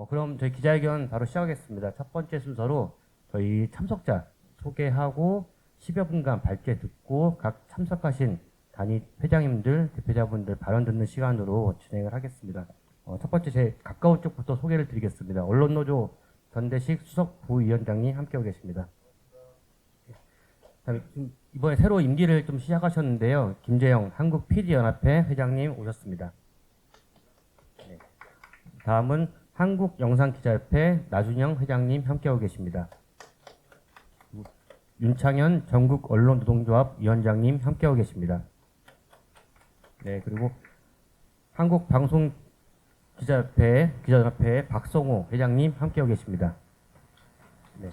그럼 저희 기자회견 바로 시작하겠습니다. 첫 번째 순서로 저희 참석자 소개하고 10여 분간 발제 듣고 각 참석하신 단위 회장님들, 대표자분들 발언 듣는 시간으로 진행을 하겠습니다. 첫 번째 제 가까운 쪽부터 소개를 드리겠습니다. 언론노조 전대식 수석 부위원장님 함께하고 계십니다. 이번에 새로 임기를 좀 시작하셨는데요. 김재영 한국PD연합회 회장님 오셨습니다. 네. 다음은 한국영상기자협회 나준영 회장님 함께하고 계십니다. 윤창현 전국언론노동조합 위원장님 함께하고 계십니다. 네, 그리고 기자연합회 박성호 회장님 함께하고 계십니다. 네.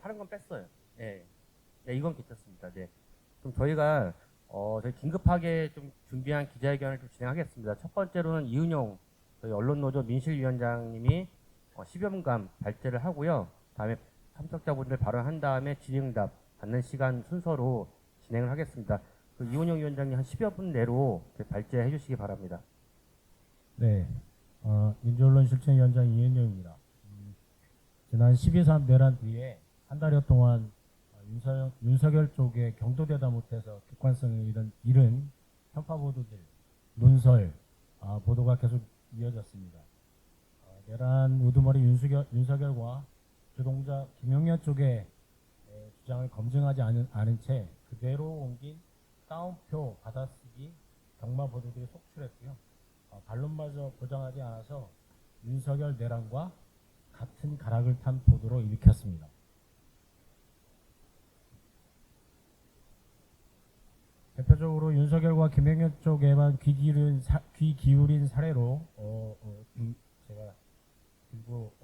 파란 건 뺐어요. 예. 네, 이건 괜찮습니다. 네. 그럼 저희가 저희 긴급하게 좀 준비한 기자회견을 좀 진행하겠습니다. 첫 번째로는 이은용 저희 언론노조 민실위원장님이 10여 분간 발제를 하고요. 다음에 참석자분들 발언한 다음에 질의응답 받는 시간 순서로 진행을 하겠습니다. 그 이은용 위원장님 한 10여 분 내로 발제해 주시기 바랍니다. 네, 민주언론실천위원장 이은영입니다. 지난 12.3 내란 뒤에 한 달여 동안 윤석열 쪽에 경도되다 못해서 객관성을 잃은 편파 보도들, 논설, 보도가 계속 이어졌습니다. 내란 우두머리 윤석열과 주동자 김용현 쪽의 주장을 검증하지 않은 채 그대로 옮긴 따옴표 받아쓰기 경마 보도들이 속출했고요. 반론마저 보장하지 않아서 윤석열 내란과 같은 가락을 탄 보도로 일으켰습니다. 대표적으로 윤석열과 김용현 쪽에만 귀 기울인 사례로 제가 그리고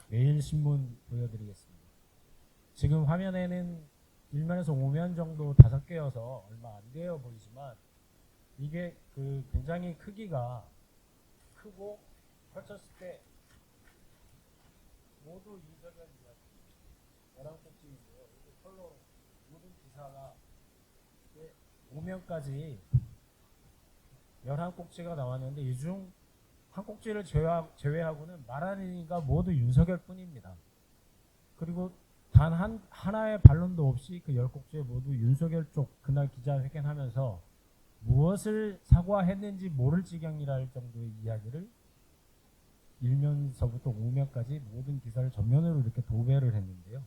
매일신문 보여드리겠습니다. 지금 화면에는 1면에서 5면 정도 5개여서 얼마 안 되어 보이지만 이게 굉장히 크기가 크고 펼쳤을 때 모두 윤석열 이야기 11꼭지인데요. 이게 컬러로 모든 기사가 5면까지 11꼭지가 나왔는데 이 중 한 꼭지를 제외하고는 말하는 이가 모두 윤석열 뿐입니다. 그리고 단 하나의 반론도 없이 그 10꼭지에 모두 윤석열 쪽 그날 기자회견하면서 무엇을 사과했는지 모를 지경이라 할 정도의 이야기를 1면서부터 5면까지 모든 기사를 전면으로 이렇게 도배를 했는데요.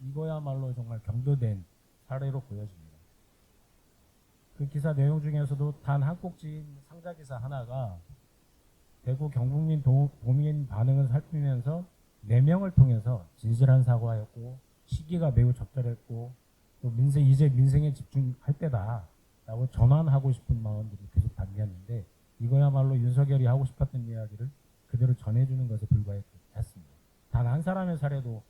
이거야말로 정말 경도된 사례로 보여집니다. 그 기사 내용 중에서도 단 한 꼭지인 상자 기사 하나가 대구 경북민 도민 반응을 살피면서 4명을 통해서 진실한 사과였고 시기가 매우 적절했고 또 이제 민생에 집중할 때다 라고 전환하고 싶은 마음들이 계속 담겼는데 이거야말로 윤석열이 하고 싶었던 이야기를 그대로 전해주는 것에 불과했습니다. 단 한 사람의 사례도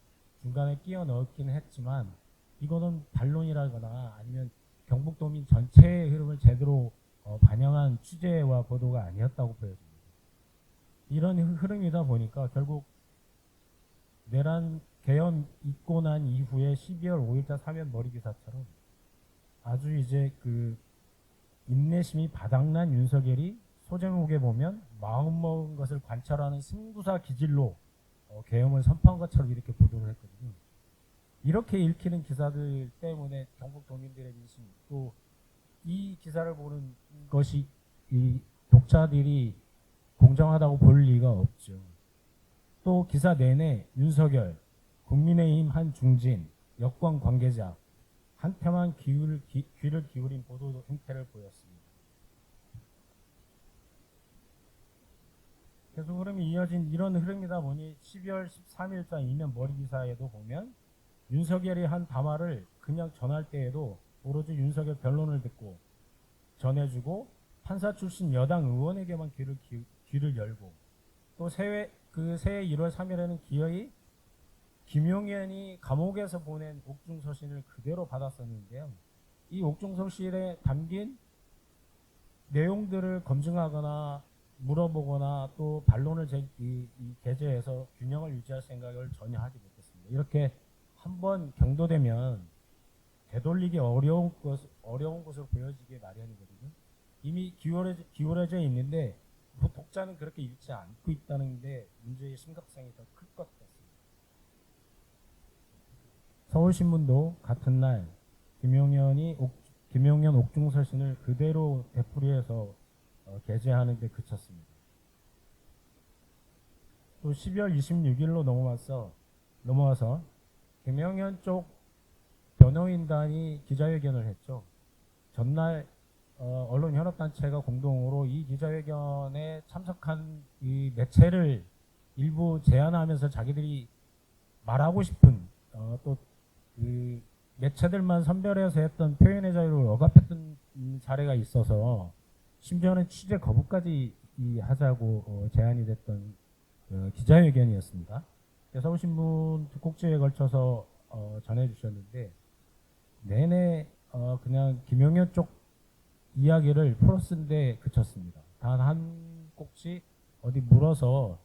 중간에 끼워 넣었기는 했지만 이거는 반론이라거나 아니면 경북도민 전체의 흐름을 제대로 반영한 취재와 보도가 아니었다고 보여집니다. 이런 흐름이다 보니까 결국 내란 개헌 있고 난 이후에 12월 5일자 사면 머리 기사처럼 아주 이제 인내심이 바닥난 윤석열이 소제목에 보면 마음먹은 것을 관철하는 승부사 기질로 계엄을 선포한 것처럼 이렇게 보도를 했거든요. 이렇게 읽히는 기사들 때문에 경북 도민들의 민심 또 이 기사를 보는 것이 이 독자들이 공정하다고 볼 리가 없죠. 또 기사 내내 윤석열, 국민의힘 한 중진, 여권 관계자 한테만 귀를 기울인 보도 행태를 보였습니다. 계속 흐름이 이어진 이런 흐름이다 보니 12월 13일자 이면 머리 기사에도 보면 윤석열이 한 담화를 그냥 전할 때에도 오로지 윤석열 변론을 듣고 전해주고 판사 출신 여당 의원에게만 귀를 열고 또 새해 1월 3일에는 기어이 김용현이 감옥에서 보낸 옥중서신을 그대로 받았었는데요. 이 옥중서신에 담긴 내용들을 검증하거나 물어보거나 또 반론을 게재해서 균형을 유지할 생각을 전혀 하지 못했습니다. 이렇게 한번 경도되면 되돌리기 어려운 것으로 보여지게 마련이거든요. 이미 기울어져 있는데 독자는 그렇게 읽지 않고 있다는 게 문제의 심각성이 더 클 것 같습니다. 서울신문도 같은 날 김용현 옥중서신을 그대로 되풀이해서 게재하는 데 그쳤습니다. 또 12월 26일로 넘어와서 김용현 쪽 변호인단이 기자회견을 했죠. 전날 언론현업단체가 공동으로 이 기자회견에 참석한 이 매체를 일부 제안하면서 자기들이 말하고 싶은 또 그 매체들만 선별해서 했던 표현의 자유를 억압했던 사례가 있어서 심지어는 취재 거부까지 하자고 제안이 됐던 기자회견이었습니다. 서울신문 두 꼭지에 걸쳐서 전해주셨는데 내내 그냥 김용현 쪽 이야기를 풀어쓴데 그쳤습니다. 단 한 꼭지 어디 물어서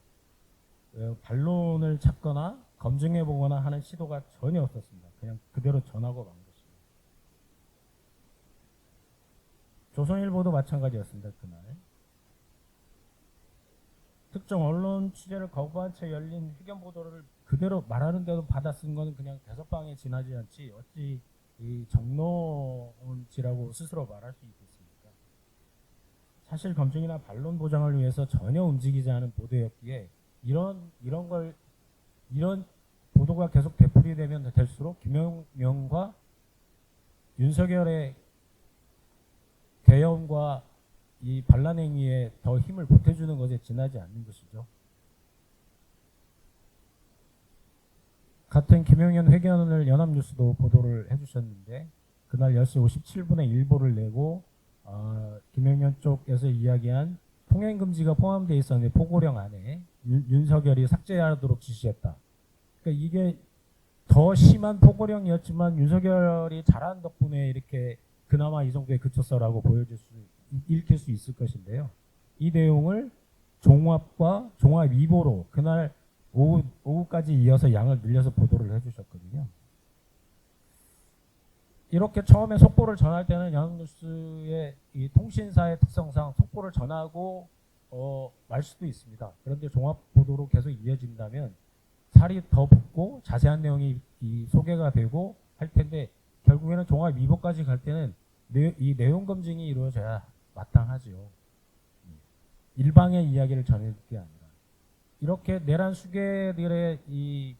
반론을 찾거나 검증해보거나 하는 시도가 전혀 없었습니다. 그냥 그대로 전하고 만 것입니다. 조선일보도 마찬가지였습니다. 그날 특정 언론 취재를 거부한 채 열린 회견 보도를 그대로 말하는데도 받아 쓴 것은 그냥 대서방에 지나지 않지 어찌 이 정론지라고 스스로 말할 수 있겠습니까? 사실 검증이나 반론 보장을 위해서 전혀 움직이지 않은 보도였기에 이런 보도가 계속 되풀이되면 될수록 김용현과 윤석열의 계엄과 이 반란 행위에 더 힘을 보태주는 것에 지나지 않는 것이죠. 같은 김용현 회견을 연합뉴스도 보도를 해주셨는데 그날 10시 57분에 일보를 내고 김용현 쪽에서 이야기한 통행금지가 포함되어 있었는데 포고령 안에 윤석열이 삭제하도록 지시했다. 그러니까 이게 더 심한 포고령이었지만 윤석열이 잘한 덕분에 이렇게 그나마 이 정도에 그쳤어라고 읽힐 수 있을 것인데요. 이 내용을 종합과 종합 2보로 그날 오후까지 이어서 양을 늘려서 보도를 해주셨거든요. 이렇게 처음에 속보를 전할 때는 연합뉴스의 이 통신사의 특성상 속보를 전하고 말 수도 있습니다. 그런데 종합 보도로 계속 이어진다면 살이 더 붙고 자세한 내용이 소개가 되고 할 텐데 결국에는 종합 2보까지 갈 때는 이 내용 검증이 이루어져야 마땅하죠. 일방의 이야기를 전할 게 아니라 이렇게 내란 수괴들의 이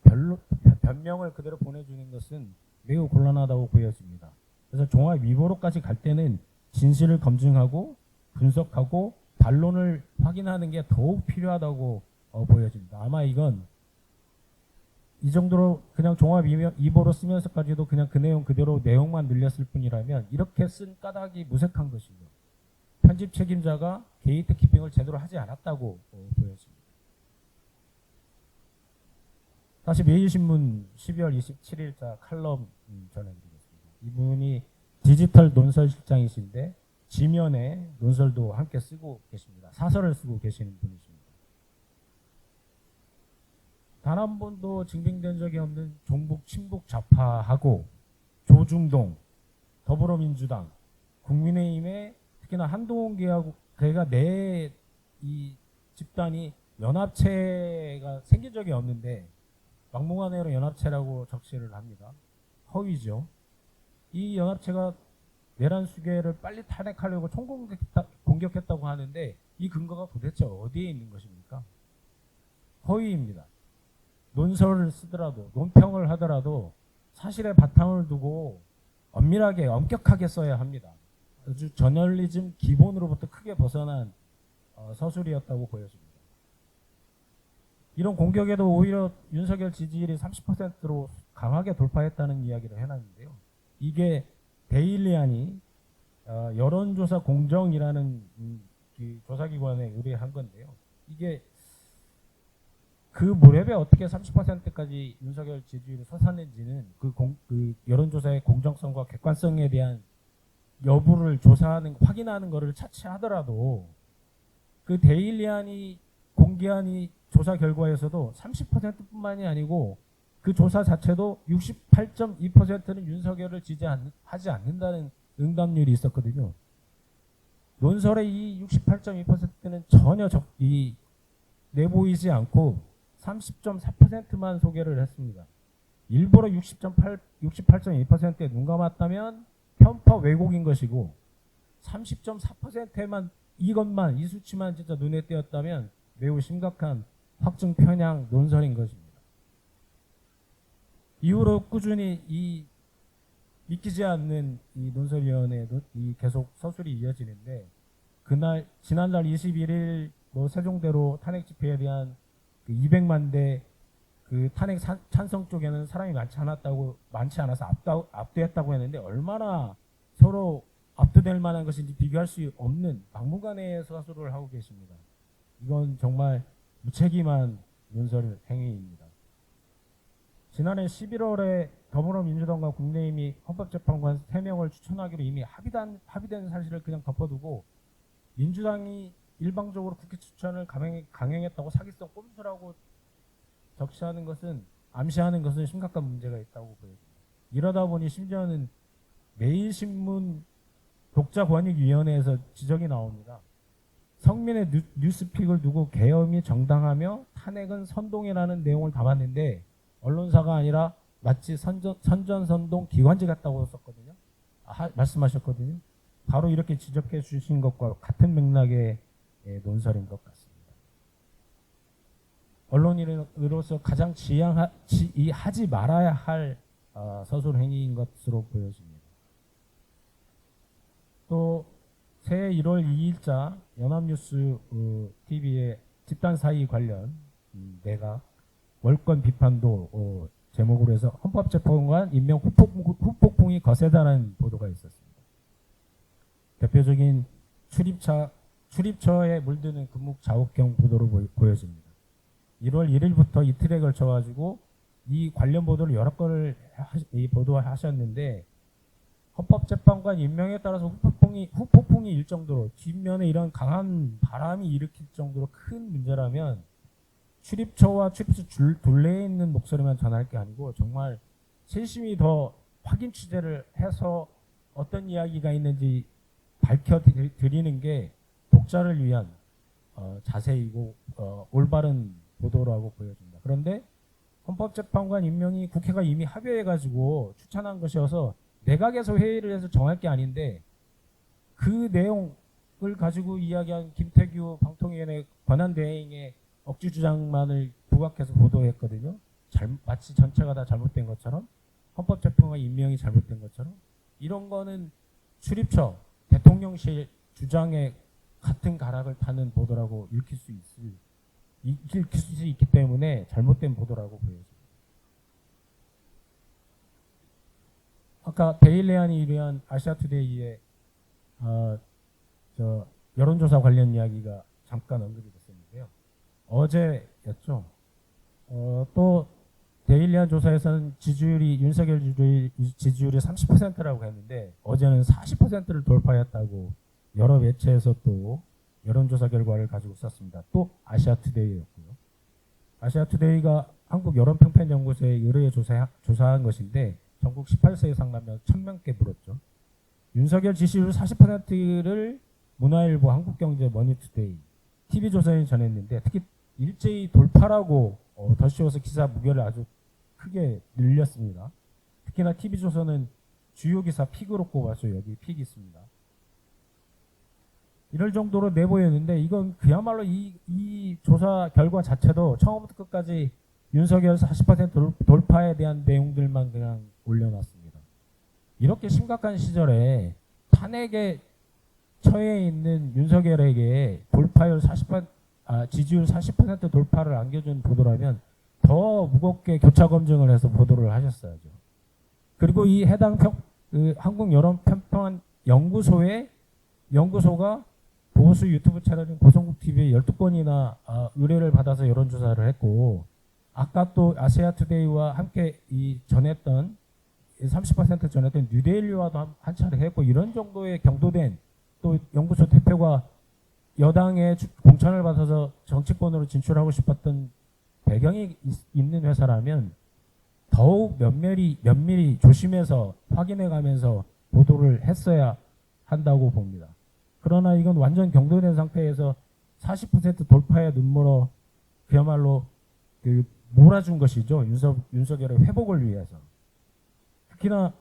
변명을 그대로 보내주는 것은 매우 곤란하다고 보여집니다. 그래서 종합 2보로까지 갈 때는 진실을 검증하고 분석하고 반론을 확인하는 게 더욱 필요하다고 보여집니다. 아마 이건 이 정도로 그냥 종합 2보로 쓰면서까지도 그냥 그 내용 그대로 내용만 늘렸을 뿐이라면 이렇게 쓴 까닭이 무색한 것이죠. 편집 책임자가 게이트 키핑을 제대로 하지 않았다고 보여집니다. 다시 매일신문 12월 27일자 칼럼 전해드리겠습니다. 이분이 디지털 논설실장이신데 지면에 논설도 함께 쓰고 계십니다. 사설을 쓰고 계시는 분이십니다. 단 한 번도 증빙된 적이 없는 종북 친북 좌파하고 조중동, 더불어민주당, 국민의힘의 특히나 한동훈 걔가 내 이 집단이 연합체가 생긴 적이 없는데 막무가내로 연합체라고 적시를 합니다. 허위죠. 이 연합체가 내란 수괴를 빨리 탄핵하려고 총공격했다고 하는데 이 근거가 도대체 어디에 있는 것입니까? 허위입니다. 논설을 쓰더라도 논평을 하더라도 사실의 바탕을 두고 엄밀하게 엄격하게 써야 합니다. 아주 저널리즘 기본으로부터 크게 벗어난 서술이었다고 보여집니다. 이런 공격에도 오히려 윤석열 지지율이 30%로 강하게 돌파했다는 이야기를 해놨는데요. 이게 데일리안이 여론조사 공정이라는 그 조사기관에 의뢰한 건데요. 이게 그 무렵에 어떻게 30%까지 윤석열 지지율이 솟았는지는 그 여론조사의 공정성과 객관성에 대한 여부를 확인하는 것을 차치하더라도 그 데일리안이 공개한 이 조사 결과에서도 30%뿐만이 아니고 그 조사 자체도 68.2%는 윤석열을 지지하지 않는다는 응답률이 있었거든요. 논설의 이 68.2%는 전혀 내보이지 않고 30.4%만 소개를 했습니다. 일부러 68.2%에 눈 감았다면 편파 왜곡인 것이고 30.4%만 이 수치만 진짜 눈에 띄었다면 매우 심각한 확증 편향 논설인 것입니다. 이후로 꾸준히 이 믿기지 않는 이 논설위원회 계속 서술이 이어지는데 지난달 21일 세종대로 탄핵 집회에 대한 그 200만 대 그 탄핵 찬성 쪽에는 사람이 많지 않아서 압도했다고 했는데 얼마나 서로 압도될 만한 것인지 비교할 수 없는 막무가내의 서술을 하고 계십니다. 이건 정말 무책임한 논설 행위입니다. 지난해 11월에 더불어민주당과 국민의힘이 헌법재판관 3명을 추천하기로 이미 합의된 사실을 그냥 덮어두고 민주당이 일방적으로 국회 추천을 강행했다고 사기성 꼼수라고 암시하는 것은 심각한 문제가 있다고 보여집니다. 이러다 보니 심지어는 매일신문 독자권익위원회에서 지적이 나옵니다. 성민의 뉴스픽을 두고 계엄이 정당하며 탄핵은 선동이라는 내용을 담았는데 언론사가 아니라 마치 선전선동 기관지 같다고 썼거든요. 말씀하셨거든요. 바로 이렇게 지적해 주신 것과 같은 맥락의 논설인 것 같습니다. 언론인으로서 가장 하지 말아야 할 서술 행위인 것으로 보여집니다. 또 새해 1월 2일자 연합뉴스 TV의 집단 사이 관련 내각 월권 비판도 제목으로 해서 헌법재판관 임명 후폭풍이 거세다는 보도가 있었습니다. 대표적인 출입처에 물드는 금묵자욱경 보도로 보여집니다. 1월 1일부터 이틀에 걸쳐가지고 이 관련 보도를 여러 건을 보도하셨는데 헌법재판관 임명에 따라서 후폭풍이 일 정도로 뒷면에 이런 강한 바람이 일으킬 정도로 큰 문제라면 출입처와 출입처 둘레에 있는 목소리만 전할 게 아니고 정말 세심히 더 확인 취재를 해서 어떤 이야기가 있는지 밝혀드리는 게 독자를 위한 자세이고 올바른 보도라고 보여집니다. 그런데 헌법재판관 임명이 국회가 이미 합의해가지고 추천한 것이어서 내각에서 회의를 해서 정할 게 아닌데 그 내용을 가지고 이야기한 김태규 방통위원회 권한대행의 억지 주장만을 부각해서 보도했거든요. 마치 전체가 다 잘못된 것처럼 헌법재판관 임명이 잘못된 것처럼 이런 거는 출입처 대통령실 주장에 같은 가락을 타는 보도라고 읽힐 수 있기 때문에 잘못된 보도라고 보여집니다. 아까 데일리안이 의뢰한 아시아투데이의 여론조사 관련 이야기가 잠깐 언급이 됐었는데요. 어제였죠. 또 데일리안 조사에서는 윤석열 지지율이 30%라고 했는데 어제는 40%를 돌파했다고 여러 매체에서 또 여론조사 결과를 가지고 썼습니다. 또 아시아투데이였고요. 아시아투데이가 한국여론평판연구소에 의뢰해 조사한 것인데 전국 18세 이상 남녀 1000명께 물었죠. 윤석열 지지율 40%를 문화일보, 한국경제, 머니투데이, TV조선이 전했는데 특히 일제히 돌파라고 더 씌워서 기사 무게를 아주 크게 늘렸습니다. 특히나 TV조선은 주요 기사 픽으로 꼽아서 여기 픽이 있습니다. 이럴 정도로 내보였는데 이건 그야말로 이 조사 결과 자체도 처음부터 끝까지 윤석열 40% 돌파에 대한 내용들만 그냥 올려놨습니다. 이렇게 심각한 시절에 탄핵에 처해 있는 윤석열에게 지지율 40% 돌파를 안겨준 보도라면 더 무겁게 교차 검증을 해서 보도를 하셨어야죠. 그리고 이 해당 한국 여론평판 연구소가 보수 유튜브 채널인 고성국 TV에 12건이나 의뢰를 받아서 여론조사를 했고, 아까 또 아시아투데이와 함께 전했던 30% 전했던 뉴데일리와도 한 차례 했고, 이런 정도의 경도된 또 연구소 대표가 여당의 공천을 받아서 정치권으로 진출하고 싶었던 배경이 있는 회사라면 더욱 면밀히 조심해서 확인해 가면서 보도를 했어야 한다고 봅니다. 그러나 이건 완전 경도된 상태에서 40% 돌파에 눈물어 그야말로 몰아준 것이죠. 윤석열의 회복을 위해서. 특히나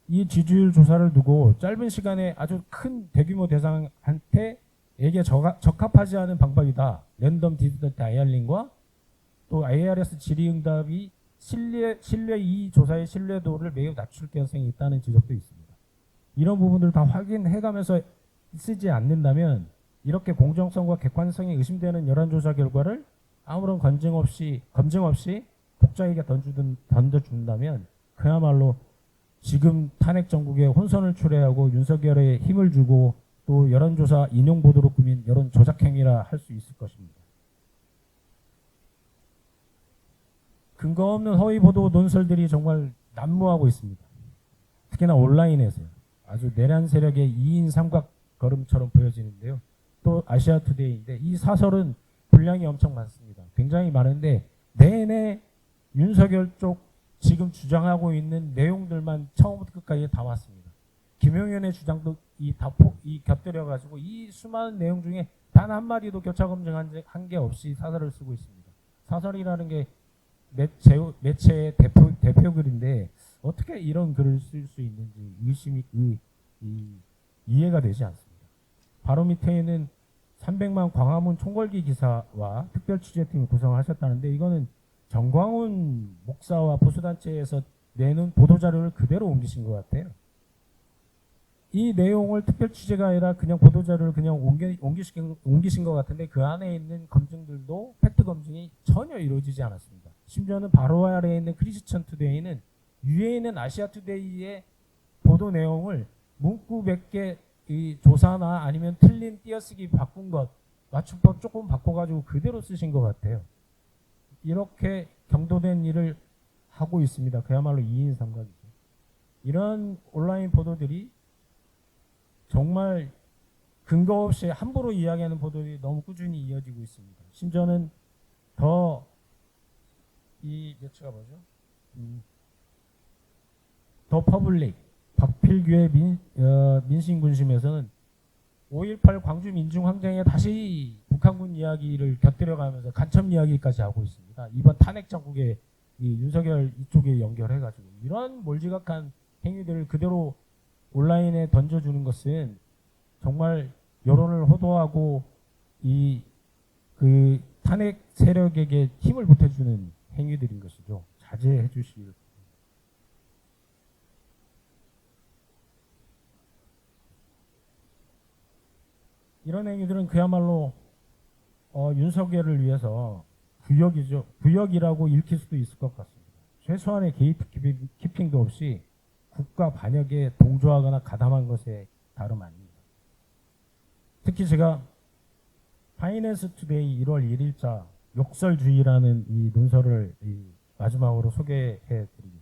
이 지지율 조사를 두고 짧은 시간에 아주 큰 대규모 대상한테에게 적합하지 않은 방법이다. 랜덤 디지털 다이얼링과 또 ARS 질의응답이 이 조사의 신뢰도를 매우 낮출 가능성이 있다는 지적도 있습니다. 이런 부분들을 다 확인해가면서 쓰지 않는다면 이렇게 공정성과 객관성이 의심되는 여론조사 결과를 아무런 검증 없이 독자에게 던져준다면 그야말로 지금 탄핵 정국에 혼선을 초래하고 윤석열에 힘을 주고 또 여론조사 인용 보도로 꾸민 여론 조작 행위라 할 수 있을 것입니다. 근거 없는 허위 보도 논설들이 정말 난무하고 있습니다. 특히나 온라인에서요. 아주 내란 세력의 2인 삼각걸음처럼 보여지는데요. 또 아시아투데이인데 이 사설은 분량이 엄청 많습니다. 굉장히 많은데 내내 윤석열 쪽 지금 주장하고 있는 내용들만 처음부터 끝까지 담았습니다. 김용현의 주장도 곁들여가지고 이 수많은 내용 중에 단 한마디도 교차 검증한 게 없이 사설을 쓰고 있습니다. 사설이라는 게 매체의 대표 글인데 어떻게 이런 글을 쓸 수 있는지 이해가 되지 않습니다. 바로 밑에는 300만 광화문 총궐기 기사와 특별취재팀을 구성하셨다는데 이거는 정광훈 목사와 보수단체에서 내는 보도자료를 그대로 옮기신 것 같아요. 이 내용을 특별취재가 아니라 그냥 보도자료를 그냥 옮기신 것 같은데 그 안에 있는 검증들도 팩트 검증이 전혀 이루어지지 않았습니다. 심지어는 바로 아래에 있는 크리스천 투데이는 위에 있는 아시아 투데이의 보도 내용을 문구 몇 개 조사나 아니면 틀린 띄어쓰기 바꾼 것, 맞춤법 조금 바꿔가지고 그대로 쓰신 것 같아요. 이렇게 경도된 일을 하고 있습니다. 그야말로 2인 삼각이죠. 이런 온라인 보도들이 정말 근거 없이 함부로 이야기하는 보도들이 너무 꾸준히 이어지고 있습니다. 심지어는 매체가 뭐죠? 더 퍼블릭, 박필규의 민심군심에서는 5.18 광주 민중항쟁에 다시 북한군 이야기를 곁들여가면서 간첩 이야기까지 하고 있습니다. 이번 탄핵 정국에 윤석열 이쪽에 연결해가지고 이런 몰지각한 행위들을 그대로 온라인에 던져주는 것은 정말 여론을 호도하고 그 탄핵 세력에게 힘을 보태주는 행위들인 것이죠. 자제해 주실. 이런 행위들은 그야말로 윤석열을 위해서 부역이라고 읽힐 수도 있을 것 같습니다. 최소한의 게이트키핑도 없이 국가 반역에 동조하거나 가담한 것에 다름 아닙니다. 특히 제가 파이낸스 투데이 1월 1일자 욕설주의라는 이 논설을 마지막으로 소개해 드리겠습니다.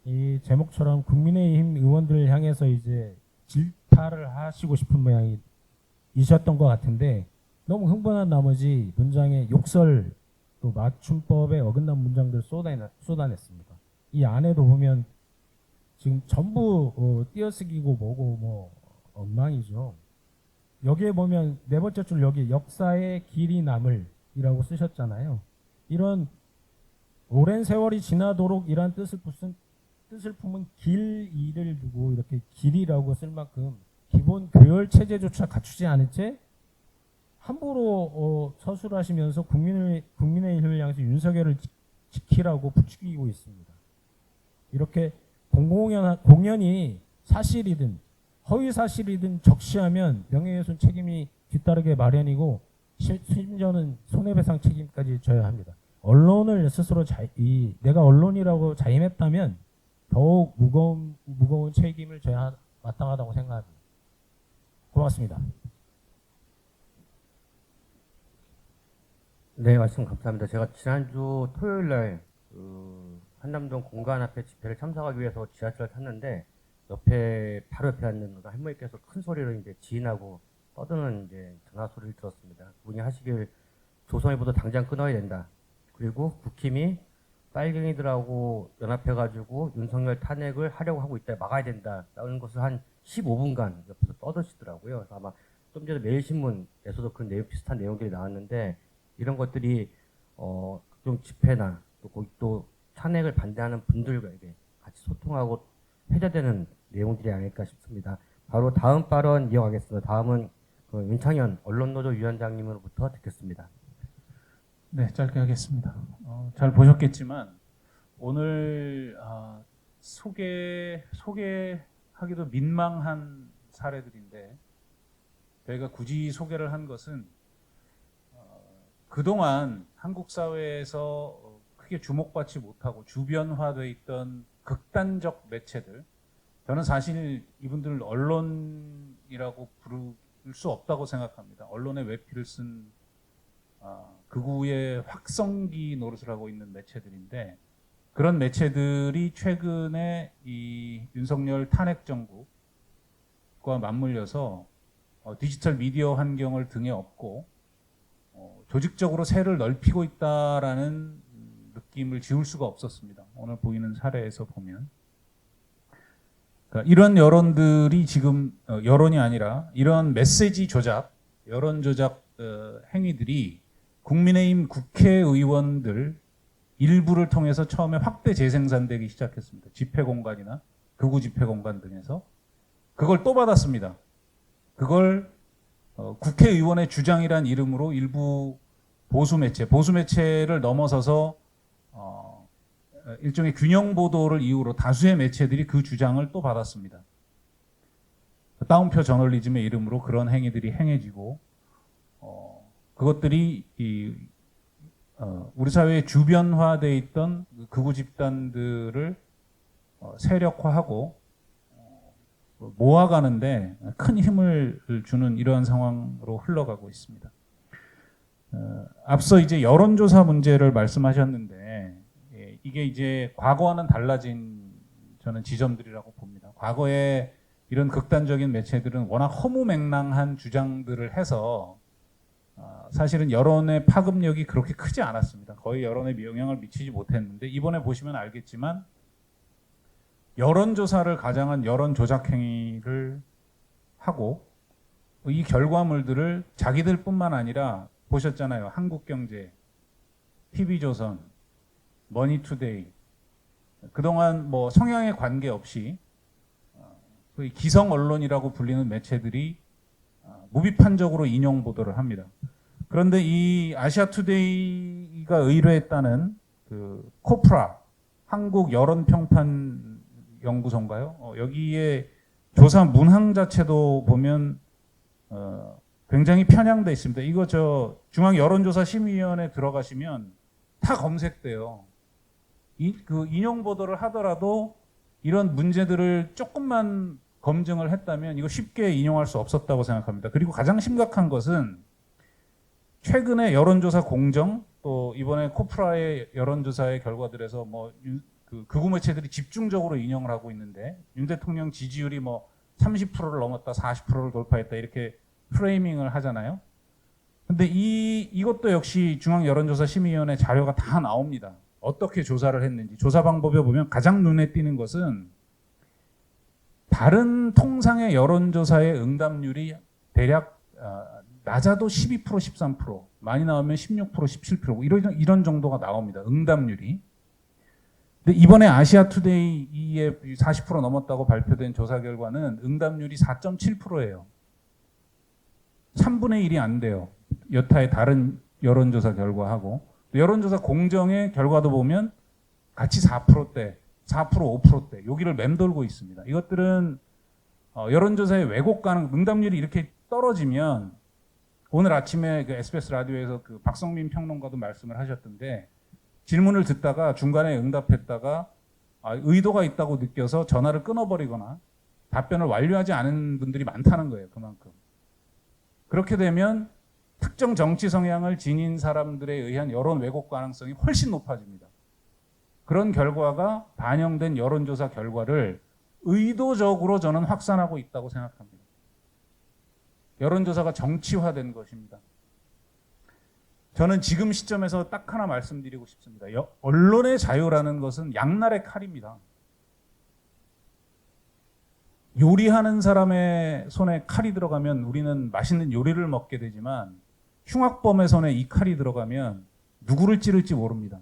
이 제목처럼 국민의힘 의원들을 향해서 이제 질타를 하시고 싶은 모양이셨던 것 같은데 너무 흥분한 나머지 문장에 욕설 또 맞춤법에 어긋난 문장들 쏟아냈습니다. 이 안에도 보면 지금 전부 띄어쓰기고 뭐고 엉망이죠. 여기에 보면 네 번째 줄 여기 역사의 길이 남을 이라고 쓰셨잖아요. 이런 오랜 세월이 지나도록 이란 뜻을 품은 길이를 두고 이렇게 길이라고 쓸 만큼 기본 교열 체제조차 갖추지 않은 채 함부로 서술하시면서 국민의힘을 향해서 윤석열을 지키라고 부추기고 있습니다. 이렇게 공연이 사실이든 허위 사실이든 적시하면 명예훼손 책임이 뒤따르게 마련이고 심지어는 손해배상 책임까지 져야 합니다. 언론을 스스로 내가 언론이라고 자임했다면 더욱 무거운 책임을 져야 마땅하다고 생각합니다. 고맙습니다. 네, 말씀 감사합니다. 제가 지난주 토요일 날 한남동 공간 앞에 집회를 참석하기 위해서 지하철을 탔는데 바로 옆에 앉는 할머니께서 큰 소리로 이제 지인하고 떠드는 이제 전화 소리를 들었습니다. 그분이 하시길 조선일보도 당장 끊어야 된다. 그리고 국힘이 빨갱이들하고 연합해가지고 윤석열 탄핵을 하려고 하고 있다. 막아야 된다. 라는 것을 한 15분간 옆에서 떠드시더라고요. 그래서 아마 좀 전에 매일신문에서도 그런 내용, 비슷한 내용들이 나왔는데 이런 것들이 좀 집회나 또 거기 또 탄핵을 반대하는 분들과 이게 같이 소통하고 회자되는 내용들이 아닐까 싶습니다. 바로 다음 발언 이어가겠습니다. 다음은 윤창현 언론노조 위원장님으로부터 듣겠습니다. 네, 짧게 하겠습니다. 잘 보셨겠지만 오늘 소개하기도 민망한 사례들인데 저희가 굳이 소개를 한 것은 그동안 한국 사회에서 크게 주목받지 못하고 주변화되어 있던 극단적 매체들, 저는 사실 이분들 언론이라고 부를 수 없다고 생각합니다. 언론의 외피를 쓴 극우의 확성기 노릇을 하고 있는 매체들인데 그런 매체들이 최근에 이 윤석열 탄핵 정부과 맞물려서 디지털 미디어 환경을 등에 업고 조직적으로 세를 넓히고 있다라는 느낌을 지울 수가 없었습니다. 오늘 보이는 사례에서 보면 그러니까 이런 여론들이 지금 여론이 아니라 이런 메시지 조작, 여론 조작 행위들이 국민의힘 국회의원들 일부를 통해서 처음에 확대 재생산되기 시작했습니다. 집회 공간이나 극우 집회 공간 등에서 그걸 또 받았습니다. 그걸 국회의원의 주장이란 이름으로 일부 보수 매체를 넘어서서 일종의 균형 보도를 이유로 다수의 매체들이 그 주장을 또 받았습니다. 따옴표 저널리즘의 이름으로 그런 행위들이 행해지고 그것들이 우리 사회에 주변화되어 있던 극우 집단들을 세력화하고 모아가는데 큰 힘을 주는 이러한 상황으로 흘러가고 있습니다. 앞서 이제 여론조사 문제를 말씀하셨는데 이게 이제 과거와는 달라진 저는 지점들이라고 봅니다. 과거에 이런 극단적인 매체들은 워낙 허무맹랑한 주장들을 해서 사실은 여론의 파급력이 그렇게 크지 않았습니다. 거의 여론에 영향을 미치지 못했는데 이번에 보시면 알겠지만 여론조사를 가장한 여론 조작 행위를 하고 이 결과물들을 자기들뿐만 아니라 보셨잖아요. 한국경제, TV조선, 머니투데이 그동안 뭐 성향에 관계없이 거의 기성 언론이라고 불리는 매체들이 무비판적으로 인용 보도를 합니다. 그런데 이 아시아투데이가 의뢰했다는 그 코프라 한국 여론평판 연구소인가요? 여기에 조사 문항 자체도 보면 굉장히 편향돼 있습니다. 이거 중앙여론조사심의위원회 들어가시면 다 검색돼요. 그 인용 보도를 하더라도 이런 문제들을 조금만 검증을 했다면 이거 쉽게 인용할 수 없었다고 생각합니다. 그리고 가장 심각한 것은 최근에 여론조사 공정 또 이번에 코프라의 여론조사의 결과들에서 그 극우 매체들이 집중적으로 인용을 하고 있는데 윤 대통령 지지율이 30%를 넘었다, 40%를 돌파했다 이렇게 프레이밍을 하잖아요. 근데 이것도 역시 중앙여론조사심의위원회 자료가 다 나옵니다. 어떻게 조사를 했는지. 조사 방법에 보면 가장 눈에 띄는 것은 다른 통상의 여론조사의 응답률이 대략 낮아도 12%, 13%, 많이 나오면 16%, 17% 이런 정도가 나옵니다. 응답률이. 근데 이번에 아시아투데이에 40% 넘었다고 발표된 조사 결과는 응답률이 4.7%예요. 3분의 1이 안 돼요. 여타의 다른 여론조사 결과하고. 여론조사 공정의 결과도 보면 같이 4%대, 4%, 5%대 여기를 맴돌고 있습니다. 이것들은 여론조사의 왜곡 가능, 응답률이 이렇게 떨어지면 오늘 아침에 그 SBS 라디오에서 그 박성민 평론가도 말씀을 하셨던데 질문을 듣다가 중간에 응답했다가 의도가 있다고 느껴서 전화를 끊어버리거나 답변을 완료하지 않은 분들이 많다는 거예요. 그만큼. 그렇게 되면 특정 정치 성향을 지닌 사람들에 의한 여론 왜곡 가능성이 훨씬 높아집니다. 그런 결과가 반영된 여론조사 결과를 의도적으로 저는 확산하고 있다고 생각합니다. 여론조사가 정치화된 것입니다. 저는 지금 시점에서 딱 하나 말씀드리고 싶습니다. 언론의 자유라는 것은 양날의 칼입니다. 요리하는 사람의 손에 칼이 들어가면 우리는 맛있는 요리를 먹게 되지만 흉악범의 손에 이 칼이 들어가면 누구를 찌를지 모릅니다.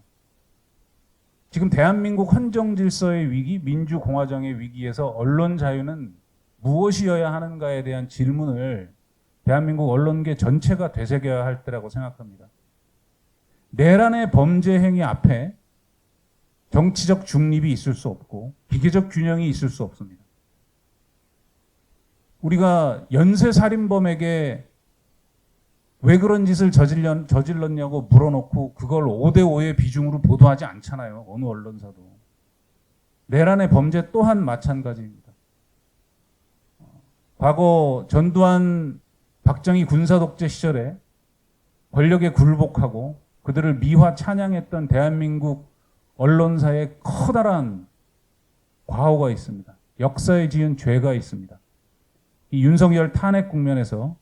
지금 대한민국 헌정질서의 위기, 민주공화정의 위기에서 언론 자유는 무엇이어야 하는가에 대한 질문을 대한민국 언론계 전체가 되새겨야 할 때라고 생각합니다. 내란의 범죄 행위 앞에 정치적 중립이 있을 수 없고 기계적 균형이 있을 수 없습니다. 우리가 연쇄살인범에게 왜 그런 짓을 저질렀냐고 물어놓고 그걸 5대5의 비중으로 보도하지 않잖아요. 어느 언론사도. 내란의 범죄 또한 마찬가지입니다. 과거 전두환 박정희 군사독재 시절에 권력에 굴복하고 그들을 미화 찬양했던 대한민국 언론사에 커다란 과오가 있습니다. 역사에 지은 죄가 있습니다. 이 윤석열 탄핵 국면에서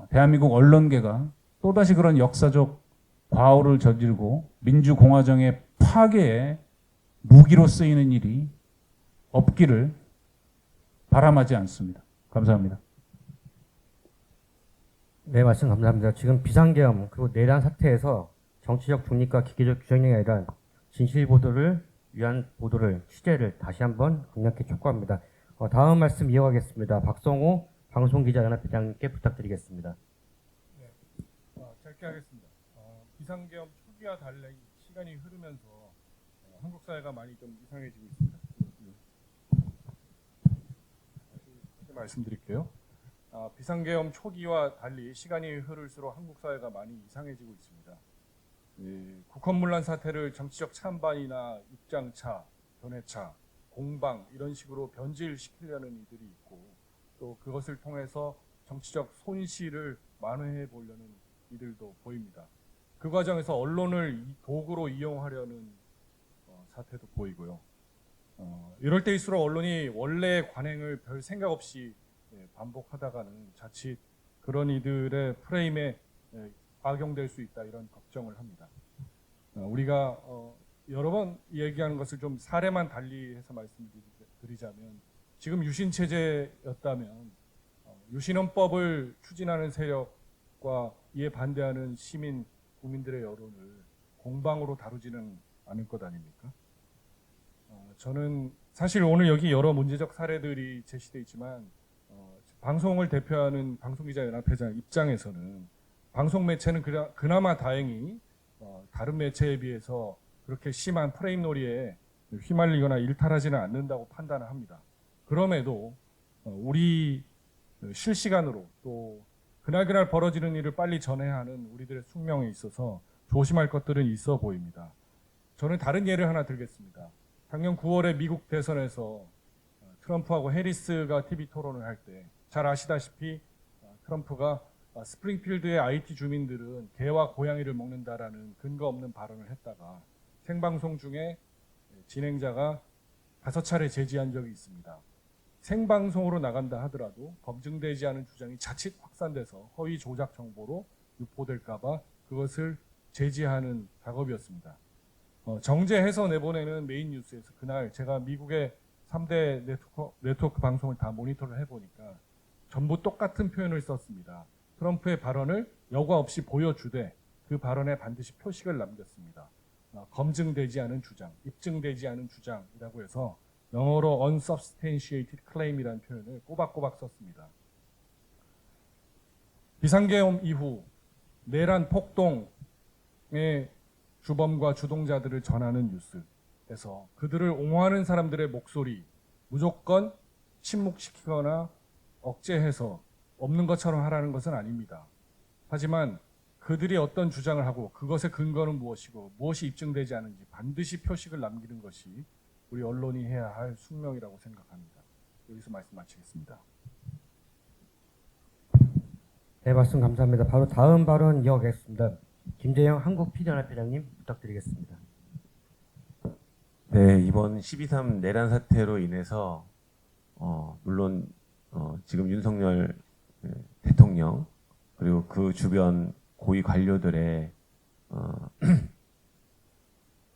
대한민국 언론계가 또다시 그런 역사적 과오를 저지르고 민주공화정의 파괴에 무기로 쓰이는 일이 없기를 바람하지 않습니다. 감사합니다. 네, 말씀 감사합니다. 지금 비상계엄 그리고 내란 사태에서 정치적 중립과 기계적 규정이 아니라 진실 보도를 위한 보도를 취재를 다시 한번 강력히 촉구합니다. 다음 말씀 이어가겠습니다. 박성호 방송기자연합회장님께 부탁드리겠습니다. 네, 짧게 하겠습니다. 비상계엄 초기와 달리 시간이 흐르면서 한국 사회가 많이 좀 이상해지고 있습니다. 다시 말씀드릴게요. 비상계엄 초기와 달리 시간이 흐를수록 한국 사회가 많이 이상해지고 있습니다. 국헌문란 사태를 정치적 찬반이나 입장차, 견해차, 공방 이런 식으로 변질시키려는 이들이 있고 또 그것을 통해서 정치적 손실을 만회해 보려는 이들도 보입니다. 그 과정에서 언론을 도구로 이용하려는 사태도 보이고요. 이럴 때일수록 언론이 원래 관행을 별 생각 없이 반복하다가는 자칫 그런 이들의 프레임에 악용될 수 있다 이런 걱정을 합니다. 우리가 여러 번 얘기하는 것을 좀 사례만 달리해서 말씀드리자면 지금 유신 체제였다면 유신헌법을 추진하는 세력과 이에 반대하는 시민 국민들의 여론을 공방으로 다루지는 않을 것 아닙니까? 저는 사실 오늘 여기 여러 문제적 사례들이 제시되어 있지만 방송을 대표하는 방송기자연합회장 입장에서는 방송 매체는 그나마 다행히 다른 매체에 비해서 그렇게 심한 프레임 놀이에 휘말리거나 일탈하지는 않는다고 판단을 합니다. 그럼에도 우리 실시간으로 또 그날 벌어지는 일을 빨리 전해야 하는 우리들의 숙명에 있어서 조심할 것들은 있어 보입니다. 저는 다른 예를 하나 들겠습니다. 작년 9월에 미국 대선에서 트럼프하고 해리스가 TV 토론을 할 때 잘 아시다시피 트럼프가 스프링필드의 IT 주민들은 개와 고양이를 먹는다라는 근거 없는 발언을 했다가 생방송 중에 진행자가 5차례 제지한 적이 있습니다. 생방송으로 나간다 하더라도 검증되지 않은 주장이 자칫 확산돼서 허위 조작 정보로 유포될까봐 그것을 제지하는 작업이었습니다. 정제해서 내보내는 메인 뉴스에서 그날 제가 미국의 3대 네트워크 방송을 다 모니터를 해보니까 전부 똑같은 표현을 썼습니다. 트럼프의 발언을 여과 없이 보여주되 그 발언에 반드시 표식을 남겼습니다. 검증되지 않은 주장, 입증되지 않은 주장이라고 해서 영어로 unsubstantiated claim이라는 표현을 꼬박꼬박 썼습니다. 비상계엄 이후 내란 폭동의 주범과 주동자들을 전하는 뉴스에서 그들을 옹호하는 사람들의 목소리 무조건 침묵시키거나 억제해서 없는 것처럼 하라는 것은 아닙니다. 하지만 그들이 어떤 주장을 하고 그것의 근거는 무엇이고 무엇이 입증되지 않은지 반드시 표식을 남기는 것이 우리 언론이 해야 할 숙명이라고 생각합니다. 여기서 말씀 마치겠습니다. 네, 말씀 감사합니다. 바로 다음 발언 이어가겠습니다. 김재영 한국피디연합회장님 부탁드리겠습니다. 네, 이번 12.3 내란 사태로 인해서 물론 지금 윤석열 대통령 그리고 그 주변 고위 관료들의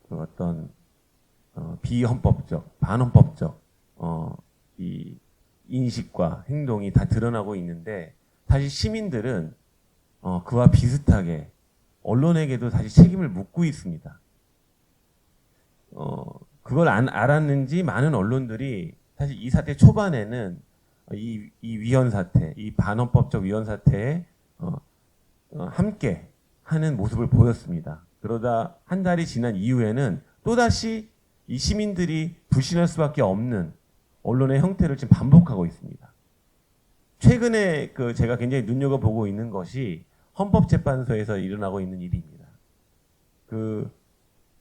그 어떤 비헌법적, 반헌법적 이 인식과 행동이 다 드러나고 있는데 사실 시민들은 그와 비슷하게 언론에게도 사실 책임을 묻고 있습니다. 그걸 알았는지 많은 언론들이 사실 이 사태 초반에는 이 위헌 사태, 이 반헌법적 위헌 사태에 함께 하는 모습을 보였습니다. 그러다 한 달이 지난 이후에는 또다시 이 시민들이 불신할 수밖에 없는 언론의 형태를 지금 반복하고 있습니다. 최근에 제가 굉장히 눈여겨보고 있는 것이 헌법재판소에서 일어나고 있는 일입니다.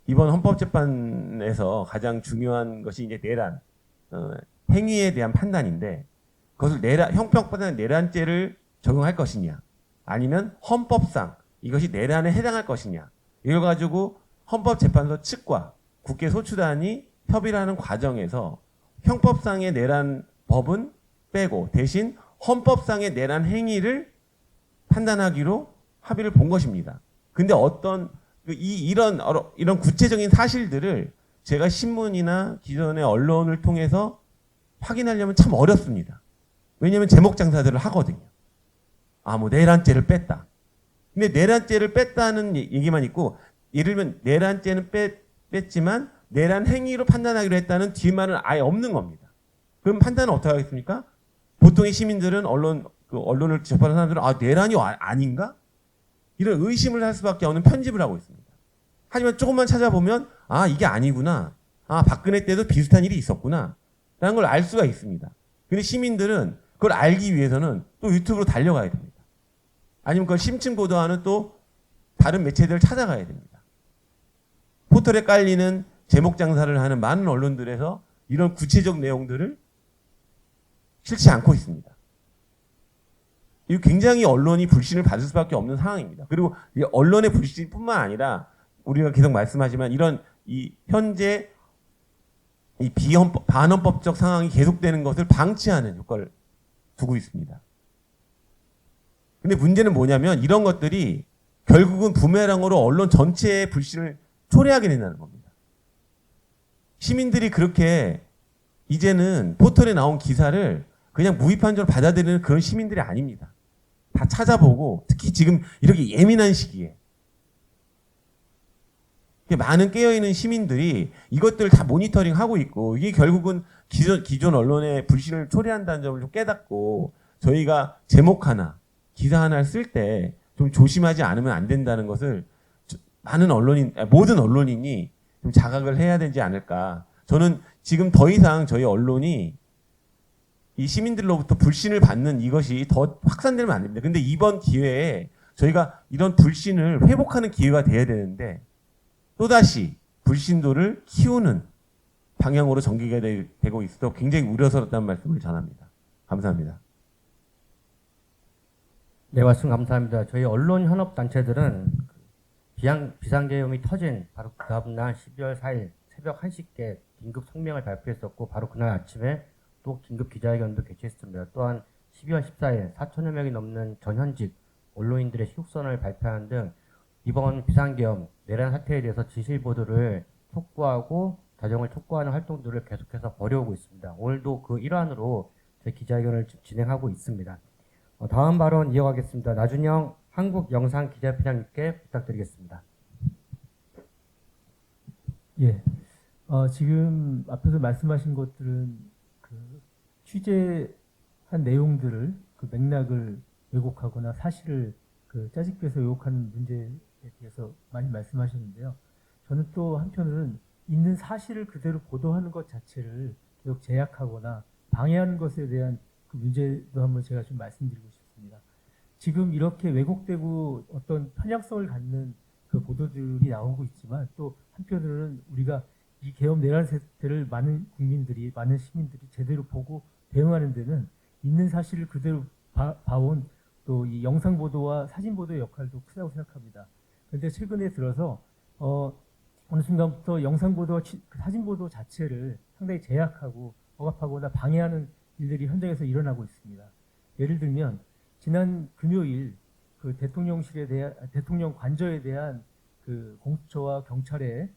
이번 헌법재판에서 가장 중요한 것이 이제 내란, 행위에 대한 판단인데 그것을 형평법상 내란죄를 적용할 것이냐 아니면 헌법상 이것이 내란에 해당할 것이냐 이걸 가지고 헌법재판소 측과 국회 소추단이 협의를 하는 과정에서 형법상의 내란 법은 빼고 대신 헌법상의 내란 행위를 판단하기로 합의를 본 것입니다. 근데 이런 구체적인 사실들을 제가 신문이나 기존의 언론을 통해서 확인하려면 참 어렵습니다. 왜냐하면 제목 장사들을 하거든요. 뭐 내란죄를 뺐다. 근데 내란죄를 뺐다는 얘기만 있고 예를 들면 내란죄는 뺐지만 내란 행위로 판단하기로 했다는 뒷말은 아예 없는 겁니다. 그럼 판단은 어떻게 하겠습니까? 보통의 시민들은 언론을 접하는 사람들은 내란이 아닌가? 이런 의심을 할 수밖에 없는 편집을 하고 있습니다. 하지만 조금만 찾아보면 이게 아니구나. 박근혜 때도 비슷한 일이 있었구나. 라는 걸 알 수가 있습니다. 근데 시민들은 그걸 알기 위해서는 또 유튜브로 달려가야 됩니다. 아니면 그걸 심층 보도하는 또 다른 매체들을 찾아가야 됩니다. 포털에 깔리는 제목 장사를 하는 많은 언론들에서 이런 구체적 내용들을 실지 않고 있습니다. 이거 굉장히 언론이 불신을 받을 수밖에 없는 상황입니다. 그리고 이 언론의 불신뿐만 아니라 우리가 계속 말씀하지만 이런 현재 이 반헌법적 상황이 계속되는 것을 방치하는 효과를 두고 있습니다. 근데 문제는 뭐냐면 이런 것들이 결국은 부메랑으로 언론 전체의 불신을 초래하게 된다는 겁니다. 시민들이 그렇게 이제는 포털에 나온 기사를 그냥 무비판적으로 받아들이는 그런 시민들이 아닙니다. 다 찾아보고 특히 지금 이렇게 예민한 시기에 많은 깨어있는 시민들이 이것들을 다 모니터링하고 있고 이게 결국은 기존 언론의 불신을 초래한다는 점을 좀 깨닫고 저희가 제목 하나, 기사 하나를 쓸 때 좀 조심하지 않으면 안 된다는 것을 모든 언론인이 좀 자각을 해야 되지 않을까. 저는 지금 더 이상 저희 언론이 이 시민들로부터 불신을 받는 이것이 더 확산되면 안 됩니다. 근데 이번 기회에 저희가 이런 불신을 회복하는 기회가 돼야 되는데 또다시 불신도를 키우는 방향으로 전개가 되고 있어서 굉장히 우려스럽다는 말씀을 전합니다. 감사합니다. 네, 말씀 감사합니다. 저희 언론 현업 단체들은 비상계엄이 터진 바로 그 다음날 12월 4일 새벽 1시께 긴급 성명을 발표했었고 바로 그날 아침에 또 긴급 기자회견도 개최했습니다. 또한 12월 14일 4천여 명이 넘는 전현직 언론인들의 휴선을 발표하는 등 이번 비상계엄 내란 사태에 대해서 진실 보도를 촉구하고 자정을 촉구하는 활동들을 계속해서 벌여오고 있습니다. 오늘도 그 일환으로 저희 기자회견을 진행하고 있습니다. 다음 발언 이어가겠습니다. 나준영 한국영상기자협회장님께 부탁드리겠습니다. 예, 지금 앞에서 말씀하신 것들은 그 취재한 내용들을 그 맥락을 왜곡하거나 사실을 그 짜집겨서 왜곡하는 문제에 대해서 많이 말씀하셨는데요. 저는 또 한편으로는 있는 사실을 그대로 보도하는 것 자체를 계속 제약하거나 방해하는 것에 대한 그 문제도 한번 제가 좀 말씀드리고 싶습니다. 지금 이렇게 왜곡되고 어떤 편향성을 갖는 그 보도들이 나오고 있지만 또 한편으로는 우리가 이 계엄 내란 사태를 많은 국민들이, 많은 시민들이 제대로 보고 대응하는 데는 있는 사실을 그대로 봐온 또 이 영상 보도와 사진 보도의 역할도 크다고 생각합니다. 그런데 최근에 들어서 어느 순간부터 영상 보도와 사진 보도 자체를 상당히 제약하고 억압하거나 방해하는 일들이 현장에서 일어나고 있습니다. 예를 들면 지난 금요일 그 대통령 관저에 대한 그 공수처와 경찰의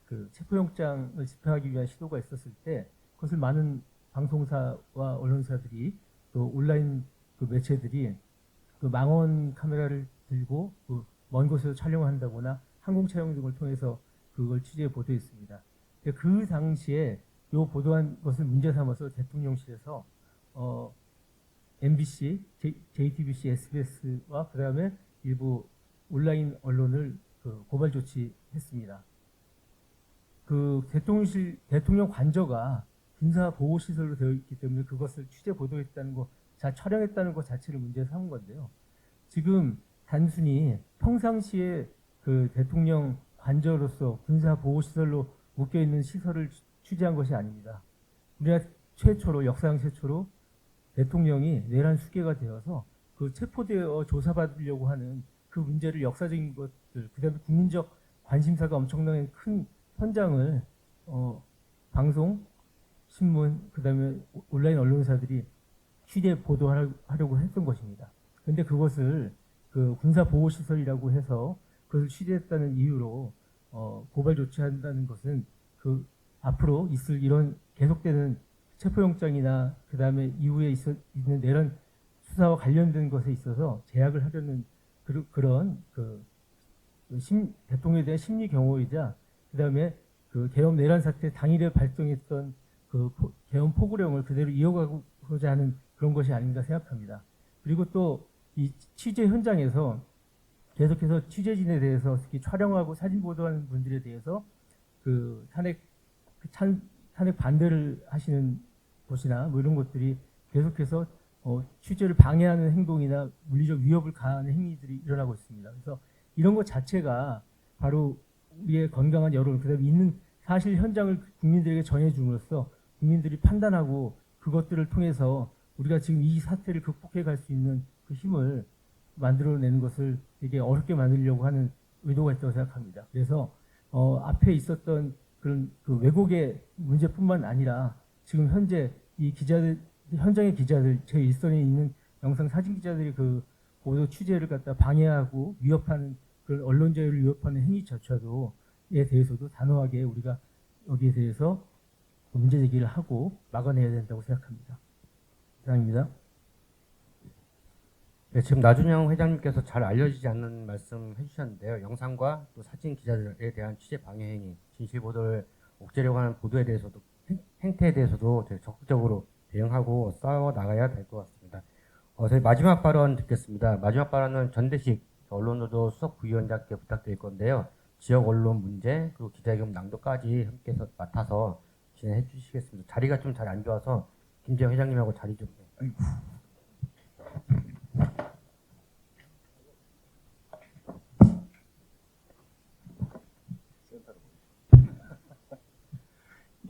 그 체포영장을 집행하기 위한 시도가 있었을 때 그것을 많은 방송사와 언론사들이 또 온라인 그 매체들이 그 망원 카메라를 들고 그 먼 곳에서 촬영한다거나 항공 촬영 등을 통해서 그걸 취재 보도했습니다. 그 당시에 요 보도한 것을 문제 삼아서 대통령실에서 MBC, JTBC, SBS와 그 다음에 일부 온라인 언론을 그 고발 조치했습니다. 그 대통령 관저가 군사 보호 시설로 되어 있기 때문에 그것을 취재 보도했다는 거, 촬영했다는 것 자체를 문제 삼은 건데요. 지금 단순히 평상시에 그 대통령 관저로서 군사 보호 시설로 묶여 있는 시설을 취재한 것이 아닙니다. 우리나라 최초로 역사상 최초로 대통령이 내란 수괴가 되어서 그 체포되어 조사받으려고 하는 그 문제를 역사적인 것들, 그다음에 국민적 관심사가 엄청나게 큰 현장을 방송, 신문, 그다음에 온라인 언론사들이 취재 보도하려고 했던 것입니다. 그런데 그것을 그 군사 보호 시설이라고 해서 그것을 취재했다는 이유로 고발 조치한다는 것은 그 앞으로 있을 이런 계속되는 체포영장이나 그 다음에 이후에 있는 내란 수사와 관련된 것에 있어서 제약을 하려는 그런 대통령에 대한 심리 경호이자 그 다음에 그 계엄 내란 사태 당일에 발동했던 그 계엄 포고령을 그대로 이어가고자 하는 그런 것이 아닌가 생각합니다. 그리고 또 이 취재 현장에서 계속해서 취재진에 대해서 특히 촬영하고 사진 보도하는 분들에 대해서 그 탄핵 반대를 하시는 곳이나 뭐 이런 것들이 계속해서 취재를 방해하는 행동이나 물리적 위협을 가하는 행위들이 일어나고 있습니다. 그래서 이런 것 자체가 바로 우리의 건강한 여론, 그다음에 있는 사실 현장을 국민들에게 전해줌으로써 국민들이 판단하고 그것들을 통해서 우리가 지금 이 사태를 극복해 갈 수 있는 그 힘을 만들어내는 것을 되게 어렵게 만들려고 하는 의도가 있다고 생각합니다. 그래서 앞에 있었던 그런 그 왜곡의 문제뿐만 아니라 지금 현재 이 기자들, 현장의 기자들, 제 일선에 있는 영상 사진 기자들이 그 보도 취재를 갖다 방해하고 위협하는 그런 언론 자유를 위협하는 행위조차도에 대해서도 단호하게 우리가 여기에 대해서 문제 제기를 하고 막아내야 된다고 생각합니다. 이상입니다. 네, 지금 나준영 회장님께서 잘 알려지지 않는 말씀 해주셨는데요. 영상과 또 사진 기자들에 대한 취재 방해 행위, 진실 보도를 옥죄려고 하는 보도에 대해서도 행태에 대해서도 적극적으로 대응하고 싸워 나가야 될 것 같습니다. 저희 마지막 발언 듣겠습니다. 마지막 발언은 전대식 언론노조 수석 부위원장께 부탁드릴 건데요. 지역 언론 문제 그리고 기자회견 낭독까지 함께 맡아서 진행해 주시겠습니다. 자리가 좀 잘 안 좋아서 김재영 회장님하고 자리 좀.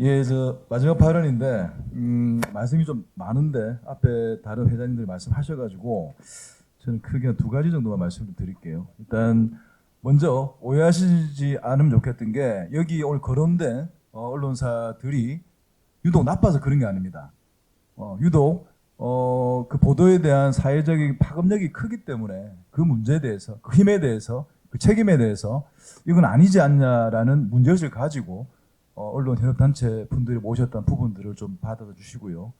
예, 저 마지막 발언인데 말씀이 좀 많은데 앞에 다른 회장님들 말씀하셔가지고 저는 크게 두 가지 정도만 말씀을 드릴게요. 일단 먼저 오해하시지 않으면 좋겠던 게 여기 오늘 거론된 언론사들이 유독 나빠서 그런 게 아닙니다. 유독 그 보도에 대한 사회적인 파급력이 크기 때문에 그 문제에 대해서, 그 힘에 대해서, 그 책임에 대해서 이건 아니지 않냐라는 문제의식을 가지고 언론 현업단체 분들이 모셨던 부분들을 좀 받아서 주시고요.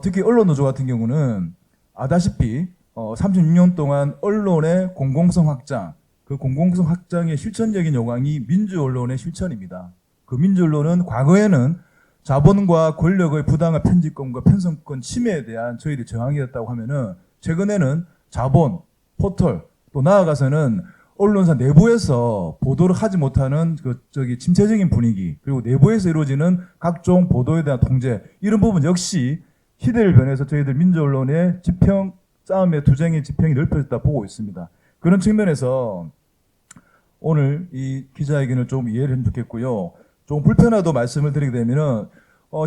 특히 언론노조 같은 경우는 아다시피 36년 동안 언론의 공공성 확장, 그 공공성 확장의 실천적인 요강이 민주언론의 실천입니다. 그 민주언론은 과거에는 자본과 권력의 부당한 편집권과 편성권 침해에 대한 저희들이 저항이었다고 하면은 최근에는 자본, 포털, 또 나아가서는 언론사 내부에서 보도를 하지 못하는 침체적인 분위기, 그리고 내부에서 이루어지는 각종 보도에 대한 통제, 이런 부분 역시 시대를 변해서 저희들 민주언론의 지평 싸움의 투쟁의 지평이 넓혀졌다 보고 있습니다. 그런 측면에서 오늘 이 기자회견을 좀 이해를 했으면 좋겠고요. 좀 불편하도 말씀을 드리게 되면은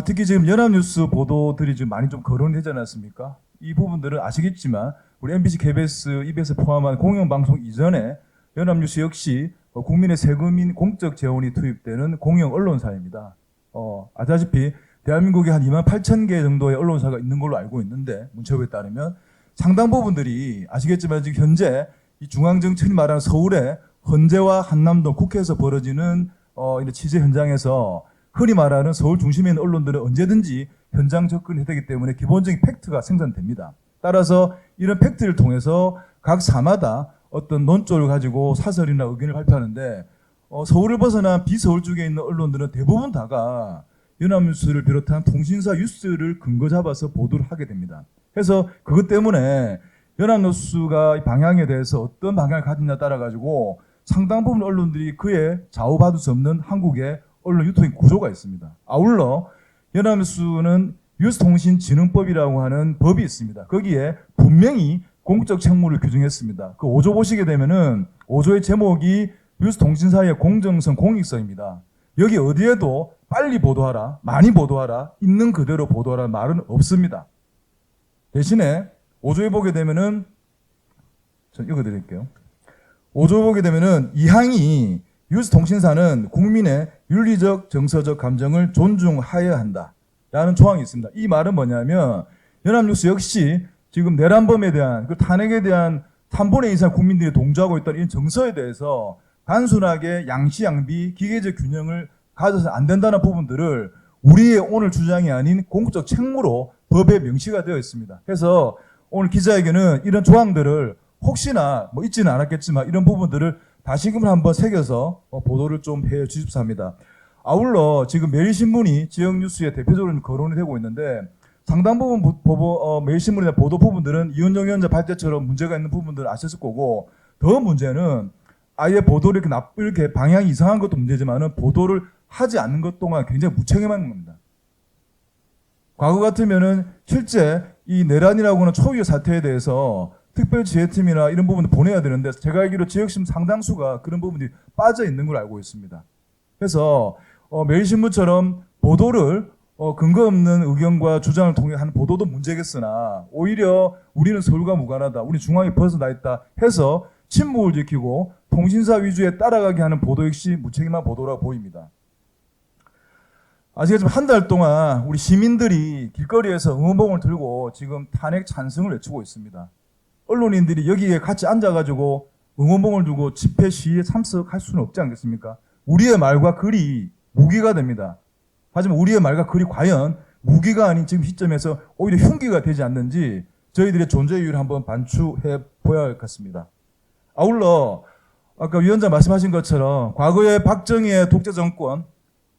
특히 지금 연합뉴스 보도들이 지금 많이 좀 거론이 되지 않았습니까? 이 부분들은 아시겠지만 우리 MBC, KBS, EBS 포함한 공영방송 이전에 연합뉴스 역시 국민의 세금인 공적 재원이 투입되는 공영 언론사입니다. 아시다시피 대한민국에 한 28,000개 정도의 언론사가 있는 걸로 알고 있는데 문체부에 따르면 상당 부분들이 아시겠지만 지금 현재 이 중앙정치인이 말하는 서울의 헌재와 한남동 국회에서 벌어지는 이런 취재 현장에서 흔히 말하는 서울 중심에 있는 언론들은 언제든지 현장 접근이 되기 때문에 기본적인 팩트가 생산됩니다. 따라서 이런 팩트를 통해서 각 사마다 어떤 논조를 가지고 사설이나 의견을 발표하는데 서울을 벗어난 비서울 쪽에 있는 언론들은 대부분 다가 연합뉴스를 비롯한 통신사 뉴스를 근거 잡아서 보도를 하게 됩니다. 그래서 그것 때문에 연합뉴스가 방향에 대해서 어떤 방향을 가지냐에 따라 가지고 상당 부분 언론들이 그에 좌우받을 수 없는 한국의 언론 유통의 구조가 있습니다. 아울러 연합뉴스는 뉴스통신진흥법이라고 하는 법이 있습니다. 거기에 분명히 공적 책무를 규정했습니다. 그 5조 보시게 되면은 5조의 제목이 뉴스통신사의 공정성 공익성입니다. 여기 어디에도 빨리 보도하라, 많이 보도하라, 있는 그대로 보도하라는 말은 없습니다. 대신에 5조에 보게 되면은 전 읽어드릴게요. 5조 보게 되면은 이 항이 뉴스통신사는 국민의 윤리적, 정서적 감정을 존중하여야 한다. 라는 조항이 있습니다. 이 말은 뭐냐면 연합뉴스 역시 지금 내란범에 대한 그 탄핵에 대한 3분의 2 이상 국민들이 동조하고 있다는 이 정서에 대해서 단순하게 양시양비, 기계적 균형을 가져서 안 된다는 부분들을 우리의 오늘 주장이 아닌 공적 책무로 법에 명시가 되어 있습니다. 그래서 오늘 기자회견은 이런 조항들을 혹시나 뭐 있지는 않았겠지만 이런 부분들을 다시금 한번 새겨서 보도를 좀 해 주십사 합니다. 아울러 지금 매일신문이 지역뉴스에 대표적으로 거론이 되고 있는데 상당 부분 매일신문이나 보도 부분들은 이은정 위원장 발제처럼 문제가 있는 부분들을 아셨을 거고 더 문제는 아예 보도를 이렇게 방향이 이상한 것도 문제지만은 보도를 하지 않는 것 동안 굉장히 무책임한 겁니다. 과거 같으면은 실제 이 내란이라고 하는 초유의 사태에 대해서 특별지휘팀이나 이런 부분을 보내야 되는데 제가 알기로 지역신문 상당수가 그런 부분이 빠져 있는 걸 알고 있습니다. 그래서 매일신문처럼 보도를 근거 없는 의견과 주장을 통해 하는 보도도 문제겠으나 오히려 우리는 서울과 무관하다, 우리 중앙에 벗어나 있다 해서 침묵을 지키고 통신사 위주에 따라가게 하는 보도 역시 무책임한 보도라고 보입니다. 아시겠지만 한 달 동안 우리 시민들이 길거리에서 응원봉을 들고 지금 탄핵 찬성을 외치고 있습니다. 언론인들이 여기에 같이 앉아가지고 응원봉을 두고 집회 시위에 참석할 수는 없지 않겠습니까? 우리의 말과 글이 무기가 됩니다. 하지만 우리의 말과 글이 과연 무기가 아닌 지금 시점에서 오히려 흉기가 되지 않는지 저희들의 존재 이유를 한번 반추해 보아야 할 것 같습니다. 아울러 아까 위원장 말씀하신 것처럼 과거의 박정희의 독재 정권,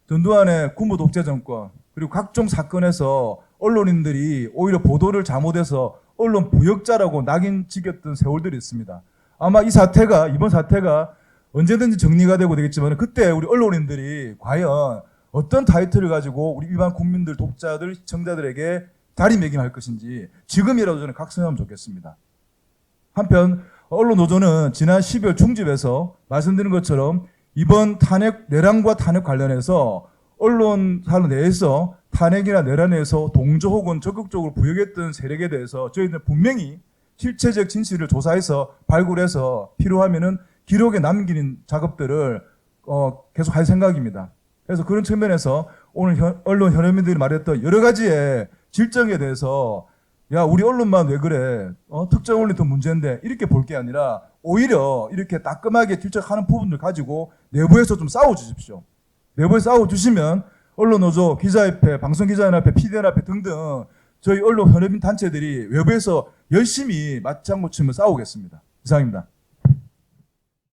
전두환의 군부 독재 정권, 그리고 각종 사건에서 언론인들이 오히려 보도를 잘못해서 언론 부역자라고 낙인 찍혔던 세월들이 있습니다. 아마 이번 사태가 언제든지 정리가 되고 되겠지만 그때 우리 언론인들이 과연 어떤 타이틀을 가지고 우리 일반 국민들, 독자들, 시청자들에게 자리매김할 것인지 지금이라도 저는 각성하면 좋겠습니다. 한편 언론노조는 지난 12월 중집에서 말씀드린 것처럼 이번 내란과 탄핵 관련해서 언론사 내에서 탄핵이나 내란에서 동조 혹은 적극적으로 부역했던 세력에 대해서 저희들은 분명히 실체적 진실을 조사해서 발굴해서 필요하면은 기록에 남기는 작업들을 계속 할 생각입니다. 그래서 그런 측면에서 오늘 언론 현업인들이 말했던 여러 가지의 질정에 대해서 야 우리 언론만 왜 그래 특정 언론이 더 문제인데 이렇게 볼 게 아니라 오히려 이렇게 따끔하게 질책하는 부분들 가지고 내부에서 좀 싸워주십시오. 내부에서 싸워주시면 언론노조, 기자협회, 방송기자연합회, PD연합회 등등 저희 언론 현업인 단체들이 외부에서 열심히 맞장구 치며 싸우겠습니다. 이상입니다.